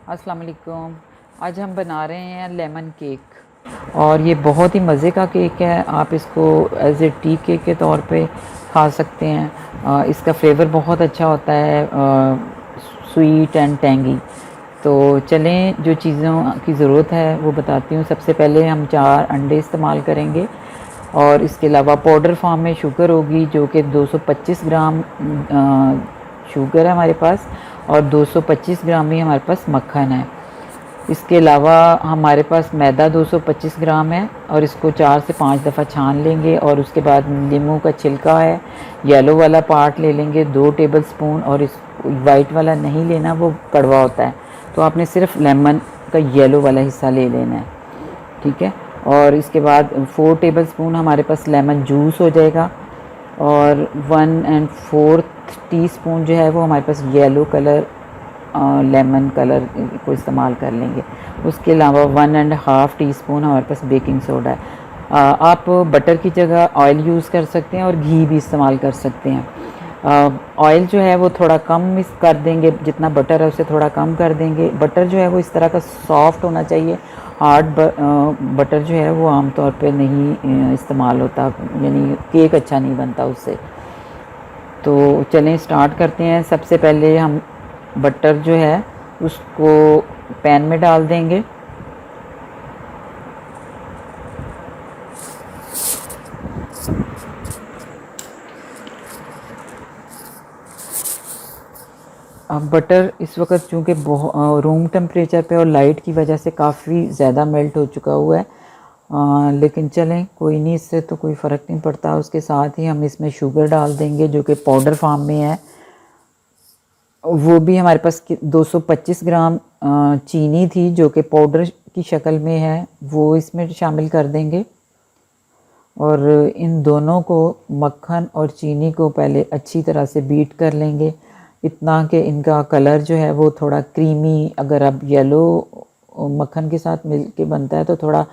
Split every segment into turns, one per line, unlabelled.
अस्सलाम वालेकुम। आज हम बना रहे हैं लेमन केक और ये बहुत ही मज़े का केक है। आप इसको एज ए टी केक के तौर पे खा सकते हैं। इसका फ्लेवर बहुत अच्छा होता है, स्वीट एंड टेंगी। तो चलें, जो चीज़ों की ज़रूरत है वो बताती हूँ। सबसे पहले हम 4 अंडे इस्तेमाल करेंगे और इसके अलावा पाउडर फॉर्म में शुगर होगी, जो कि 225 ग्राम शुगर है हमारे पास, और 225 ग्राम ही हमारे पास मक्खन है। इसके अलावा हमारे पास मैदा 225 ग्राम है और इसको 4 से 5 दफ़ा छान लेंगे। और उसके बाद नींबू का छिलका है, येलो वाला पार्ट ले लेंगे 2 टेबलस्पून, और इस वाइट वाला नहीं लेना, वो कड़वा होता है। तो आपने सिर्फ लेमन का येलो वाला हिस्सा ले लेना है, ठीक है। और इसके बाद 4 टेबलस्पून हमारे पास लेमन जूस हो जाएगा, और 1 टीस्पून जो है वो हमारे पास येलो कलर लेमन कलर को इस्तेमाल कर लेंगे। उसके अलावा 1.5 टीस्पून हमारे पास बेकिंग सोडा है। आप बटर की जगह ऑयल यूज़ कर सकते हैं और घी भी इस्तेमाल कर सकते हैं। ऑयल जो है वो थोड़ा कम मिक्स कर देंगे, जितना बटर है उसे थोड़ा कम कर देंगे। बटर जो है वो इस तरह का सॉफ्ट होना चाहिए। हार्ड बटर जो है वो आमतौर पे नहीं इस्तेमाल होता, यानी केक अच्छा नहीं बनता उससे। तो चलें स्टार्ट करते हैं। सबसे पहले हम बटर जो है उसको पैन में डाल देंगे। अब बटर इस वक्त चूँकि रूम टेम्परेचर पे और लाइट की वजह से काफ़ी ज़्यादा मेल्ट हो चुका हुआ है, लेकिन चलें कोई नहीं, इससे तो कोई फ़र्क नहीं पड़ता। उसके साथ ही हम इसमें शुगर डाल देंगे जो कि पाउडर फॉर्म में है। वो भी हमारे पास 225 ग्राम चीनी थी जो कि पाउडर की शक्ल में है, वो इसमें शामिल कर देंगे। और इन दोनों को, मक्खन और चीनी को, पहले अच्छी तरह से बीट कर लेंगे, इतना कि इनका कलर जो है वो थोड़ा क्रीमी। अगर अब येलो मक्खन के साथ मिल के बनता है तो थोड़ा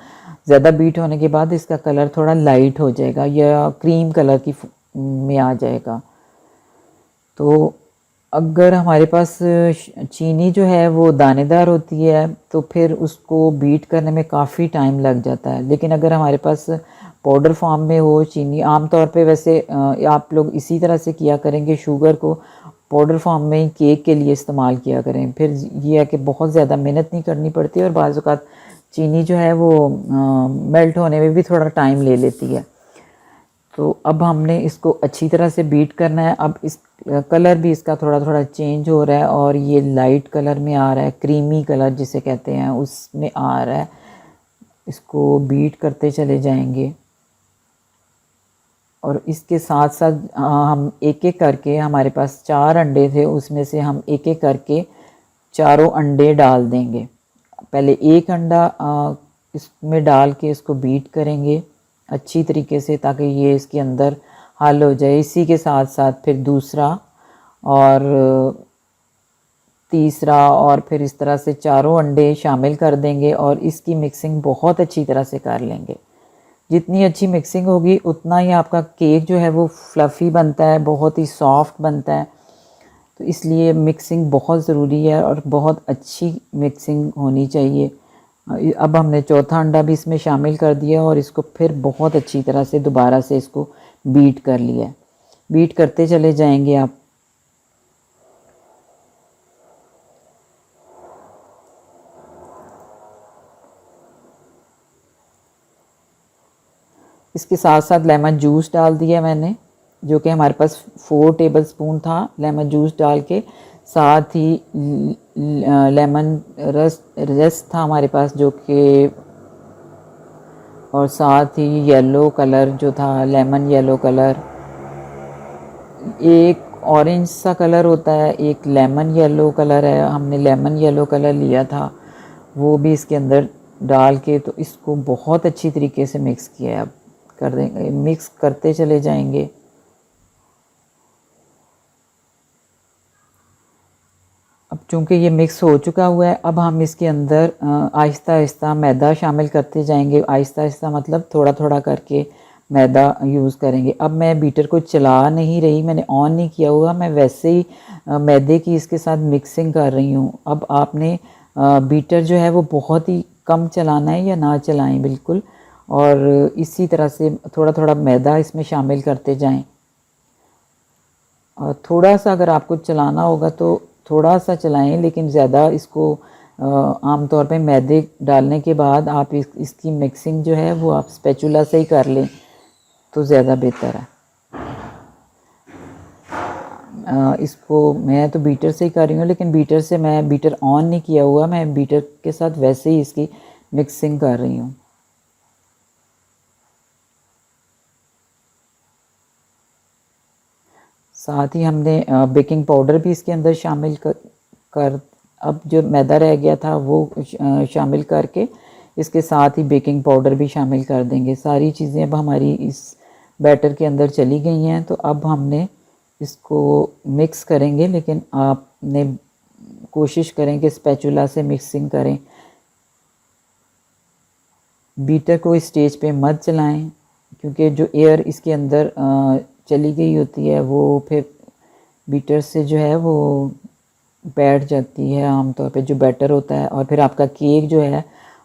ज़्यादा बीट होने के बाद इसका कलर थोड़ा लाइट हो जाएगा या क्रीम कलर की में आ जाएगा। तो अगर हमारे पास चीनी जो है वो दानेदार होती है तो फिर उसको बीट करने में काफ़ी टाइम लग जाता है। लेकिन अगर हमारे पास पाउडर फॉर्म में हो चीनी, आमतौर पे वैसे आप लोग इसी तरह से किया करेंगे, शुगर को पाउडर फॉर्म में ही केक के लिए इस्तेमाल किया करें। फिर ये है कि बहुत ज़्यादा मेहनत नहीं करनी पड़ती और बाज़ औक़ात चीनी जो है वो मेल्ट होने में भी थोड़ा टाइम ले लेती है। तो अब हमने इसको अच्छी तरह से बीट करना है। अब इस कलर भी इसका थोड़ा थोड़ा चेंज हो रहा है और ये लाइट कलर में आ रहा है, क्रीमी कलर जिसे कहते हैं उसमें आ रहा है। इसको बीट करते चले जाएंगे और इसके साथ साथ हम एक एक करके, हमारे पास 4 अंडे थे उसमें से हम एक एक करके चारों अंडे डाल देंगे। पहले एक अंडा इसमें डाल के इसको बीट करेंगे अच्छी तरीके से ताकि ये इसके अंदर हल हो जाए। इसी के साथ साथ फिर दूसरा और तीसरा, और फिर इस तरह से चारों अंडे शामिल कर देंगे और इसकी मिक्सिंग बहुत अच्छी तरह से कर लेंगे। जितनी अच्छी मिक्सिंग होगी उतना ही आपका केक जो है वो फ्लफ़ी बनता है, बहुत ही सॉफ्ट बनता है। तो इसलिए मिक्सिंग बहुत ज़रूरी है और बहुत अच्छी मिक्सिंग होनी चाहिए। अब हमने चौथा अंडा भी इसमें शामिल कर दिया और इसको फिर बहुत अच्छी तरह से दोबारा से इसको बीट कर लिया। बीट करते चले जाएंगे आप। इसके साथ साथ लेमन जूस डाल दिया मैंने, जो कि हमारे पास 4 टेबलस्पून था। लेमन जूस डाल के साथ ही लेमन रस था हमारे पास जो कि, और साथ ही येलो कलर जो था, लेमन येलो कलर, एक ऑरेंज सा कलर होता है, एक लेमन येलो कलर है। हमने लेमन येलो कलर लिया था, वो भी इसके अंदर डाल के तो इसको बहुत अच्छी तरीके से मिक्स किया है। अब कर देंगे, मिक्स करते चले जाएंगे। अब चूँकि ये मिक्स हो चुका हुआ है, अब हम इसके अंदर आहिस्ता आहिस्ता मैदा शामिल करते जाएंगे। आहिस्ता आहिस्ता मतलब थोड़ा थोड़ा करके मैदा यूज़ करेंगे। अब मैं बीटर को चला नहीं रही, मैंने ऑन नहीं किया हुआ, मैं वैसे ही मैदे की इसके साथ मिक्सिंग कर रही हूँ। अब आपने बीटर जो है वो बहुत ही कम चलाना है या ना चलाएं बिल्कुल, और इसी तरह से थोड़ा थोड़ा मैदा इसमें शामिल करते जाएं। और थोड़ा सा अगर आपको चलाना होगा तो थोड़ा सा चलाएं, लेकिन ज़्यादा इसको आम तौर पे मैदे डालने के बाद आप इसकी मिक्सिंग जो है वो आप स्पैचुला से ही कर लें तो ज़्यादा बेहतर है। इसको मैं तो बीटर से ही कर रही हूँ, लेकिन बीटर से मैं बीटर ऑन नहीं किया हुआ, मैं बीटर के साथ वैसे ही इसकी मिक्सिंग कर रही हूँ। साथ ही हमने बेकिंग पाउडर भी इसके अंदर शामिल कर अब जो मैदा रह गया था वो शामिल करके इसके साथ ही बेकिंग पाउडर भी शामिल कर देंगे। सारी चीज़ें अब हमारी इस बैटर के अंदर चली गई हैं, तो अब हमने इसको मिक्स करेंगे, लेकिन आपने कोशिश करें कि स्पैचुला से मिक्सिंग करें। बीटर को इस स्टेज पे मत चलाएं, क्योंकि जो एयर इसके अंदर चली गई होती है वो फिर बीटर से जो है वो बैठ जाती है आमतौर पे जो बैटर होता है, और फिर आपका केक जो है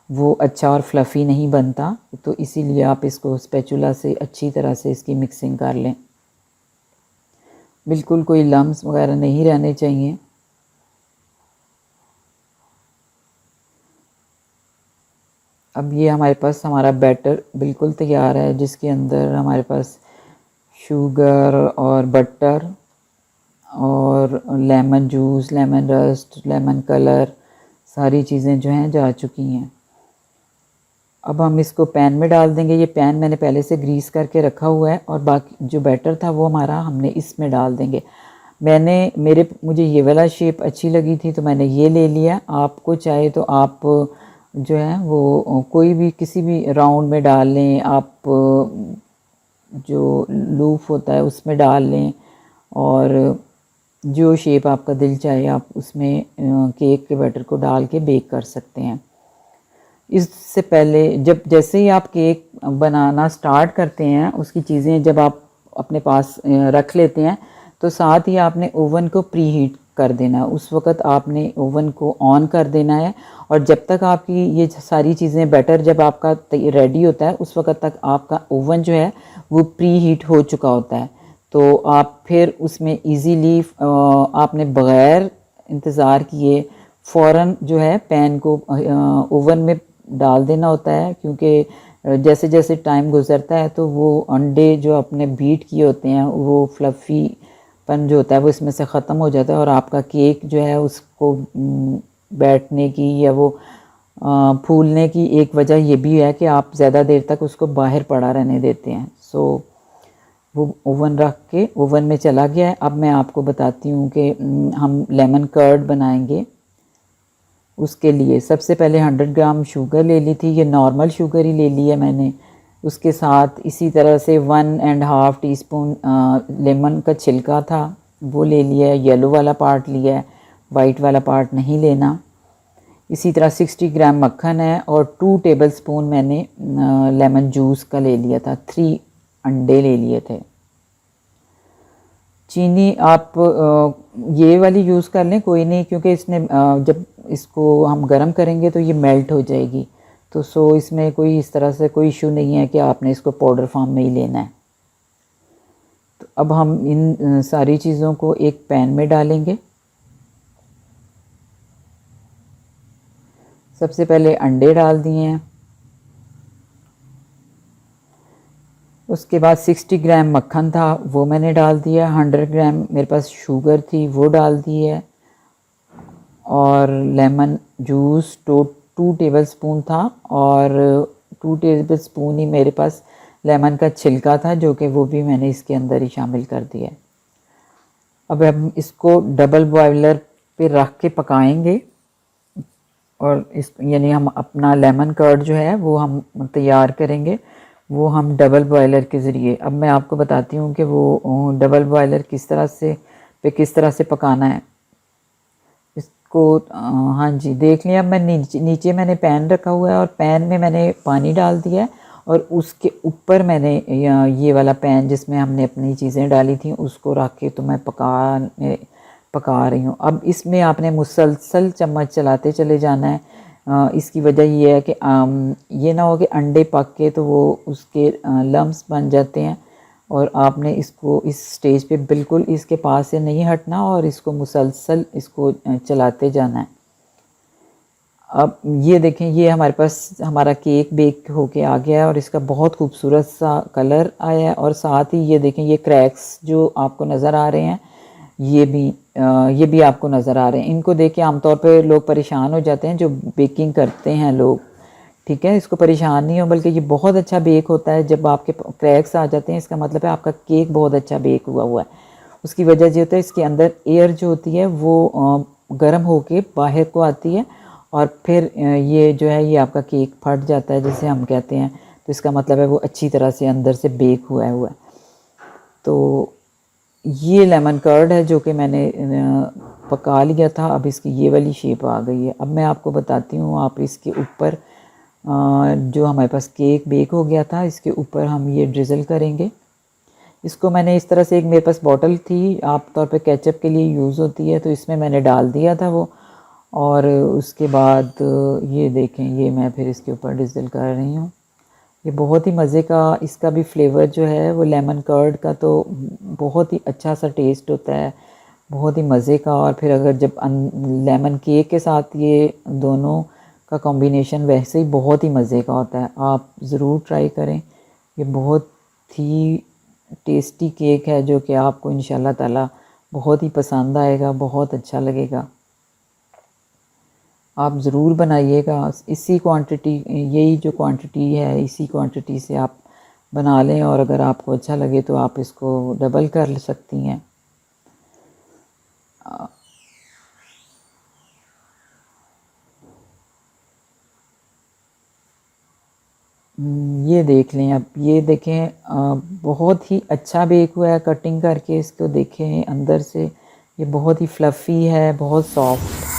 वो अच्छा और फ्लफ़ी नहीं बनता। तो इसीलिए आप इसको स्पैचुला से अच्छी तरह से इसकी मिक्सिंग कर लें। बिल्कुल कोई लम्स वगैरह नहीं रहने चाहिए। अब ये हमारे पास हमारा बैटर बिल्कुल तैयार है, जिसके अंदर हमारे पास शुगर और बटर और lemon juice, lemon rust, lemon colour, सारी चीज़ें जो हैं जा चुकी हैं। अब हम इसको पैन में डाल देंगे। ये पैन मैंने पहले से ग्रीस करके रखा हुआ है, और बाकी जो बैटर था वो हमारा हमने इसमें डाल देंगे। मुझे ये वाला शेप अच्छी लगी थी तो मैंने ये ले लिया। आपको चाहे तो आप जो है वो कोई भी किसी भी राउंड में डाल लें, आप जो लूफ होता है उसमें डाल लें, और जो शेप आपका दिल चाहे आप उसमें केक के बैटर को डाल के बेक कर सकते हैं। इससे पहले जैसे ही आप केक बनाना स्टार्ट करते हैं, उसकी चीज़ें जब आप अपने पास रख लेते हैं, तो साथ ही आपने ओवन को प्री हीट कर देना है। उस वक़्त आपने ओवन को ऑन कर देना है, और जब तक आपकी ये सारी चीज़ें बैटर जब आपका रेडी होता है उस वक़्त तक आपका ओवन जो है वो प्री हीट हो चुका होता है। तो आप फिर उसमें इजीली आपने बग़ैर इंतज़ार किए फ़ौरन जो है पैन को ओवन में डाल देना होता है, क्योंकि जैसे जैसे टाइम गुजरता है तो वो अंडे जो अपने बीट किए होते हैं वो फ्लफ़ी पन जो होता है वो इसमें से ख़त्म हो जाता है, और आपका केक जो है उसको बैठने की या वो फूलने की एक वजह ये भी है कि आप ज़्यादा देर तक उसको बाहर पड़ा रहने देते हैं। सो वो ओवन रख के ओवन में चला गया है। अब मैं आपको बताती हूँ कि हम लेमन कर्ड बनाएंगे। उसके लिए सबसे पहले 100 ग्राम शुगर ले ली थी, ये नॉर्मल शुगर ही ले ली है मैंने। उसके साथ इसी तरह से 1.5 टीस्पून लेमन का छिलका था वो ले लिया है, येलो वाला पार्ट लिया है, वाइट वाला पार्ट नहीं लेना। इसी तरह 60 ग्राम मक्खन है, और 2 टेबलस्पून मैंने लेमन जूस का ले लिया था। 3 अंडे ले लिए थे। चीनी आप ये वाली यूज़ कर लें, कोई नहीं, क्योंकि इसने जब इसको हम गरम करेंगे तो ये मेल्ट हो जाएगी। तो इसमें कोई इस तरह से कोई इशू नहीं है कि आपने इसको पाउडर फॉर्म में ही लेना है। तो अब हम इन सारी चीज़ों को एक पैन में डालेंगे। सबसे पहले अंडे डाल दिए हैं, उसके बाद 60 ग्राम मक्खन था वो मैंने डाल दिया, 100 ग्राम मेरे पास शुगर थी वो डाल दी है, और लेमन जूस 2 टेबलस्पून था, और 2 टेबलस्पून ही मेरे पास लेमन का छिलका था जो कि वो भी मैंने इसके अंदर ही शामिल कर दिया। अब हम इसको डबल बॉयलर पे रख के पकाएंगे और इस यानी हम अपना लेमन कर्ड जो है वो हम तैयार करेंगे, वो हम डबल बॉयलर के ज़रिए। अब मैं आपको बताती हूँ कि वो डबल बॉयलर किस तरह से पकाना है इसको। हाँ जी, देख लिया। अब मैं नीचे मैंने पैन रखा हुआ है और पैन में मैंने पानी डाल दिया है और उसके ऊपर मैंने ये वाला पैन जिसमें हमने अपनी चीज़ें डाली थी उसको रख के तो मैं पका रही हूँ। अब इसमें आपने मुसलसल चम्मच चलाते चले जाना है। इसकी वजह ये है कि ये ना हो कि अंडे पक के तो वो उसके लम्स बन जाते हैं, और आपने इसको इस स्टेज पे बिल्कुल इसके पास से नहीं हटना और इसको मुसलसल इसको चलाते जाना है। अब ये देखें, ये हमारे पास हमारा केक बेक होके आ गया है और इसका बहुत खूबसूरत सा कलर आया है। और साथ ही ये देखें, ये क्रैक्स जो आपको नज़र आ रहे हैं ये भी आपको नज़र आ रहे हैं। इनको देख के आमतौर पे लोग परेशान हो जाते हैं जो बेकिंग करते हैं लोग, ठीक है। इसको परेशान नहीं हो, बल्कि ये बहुत अच्छा बेक होता है। जब आपके क्रैक्स आ जाते हैं इसका मतलब है आपका केक बहुत अच्छा बेक हुआ है। उसकी वजह ये होता है इसके अंदर एयर जो होती है वो गर्म होके बाहर को आती है और फिर ये जो है ये आपका केक फट जाता है जिसे हम कहते हैं। तो इसका मतलब है वो अच्छी तरह से अंदर से बेक हुआ है। तो ये लेमन कर्ड है जो कि मैंने पका लिया था। अब इसकी ये वाली शेप आ गई है। अब मैं आपको बताती हूँ, आप इसके ऊपर जो हमारे पास केक बेक हो गया था इसके ऊपर हम ये ड्रिज़ल करेंगे। इसको मैंने इस तरह से, एक मेरे पास बॉटल थी आप तौर पे केचप के लिए यूज़ होती है, तो इसमें मैंने डाल दिया था वो। और उसके बाद ये देखें, ये मैं फिर इसके ऊपर ड्रिज़ल कर रही हूँ। ये बहुत ही मज़े का, इसका भी फ्लेवर जो है वो लेमन कर्ड का तो बहुत ही अच्छा सा टेस्ट होता है, बहुत ही मज़े का। और फिर अगर जब लेमन केक के साथ ये दोनों का कॉम्बिनेशन वैसे ही बहुत ही मज़े का होता है। आप ज़रूर ट्राई करें, ये बहुत ही टेस्टी केक है जो कि आपको इंशाल्लाह ताला बहुत ही पसंद आएगा, बहुत अच्छा लगेगा। आप ज़रूर बनाइएगा। इसी क्वांटिटी, यही जो क्वांटिटी है इसी क्वांटिटी से आप बना लें, और अगर आपको अच्छा लगे तो आप इसको डबल कर सकती हैं। ये देख लें, अब ये देखें, बहुत ही अच्छा बेक हुआ है। कटिंग करके इसको देखें अंदर से, ये बहुत ही फ्लफ़ी है, बहुत सॉफ्ट।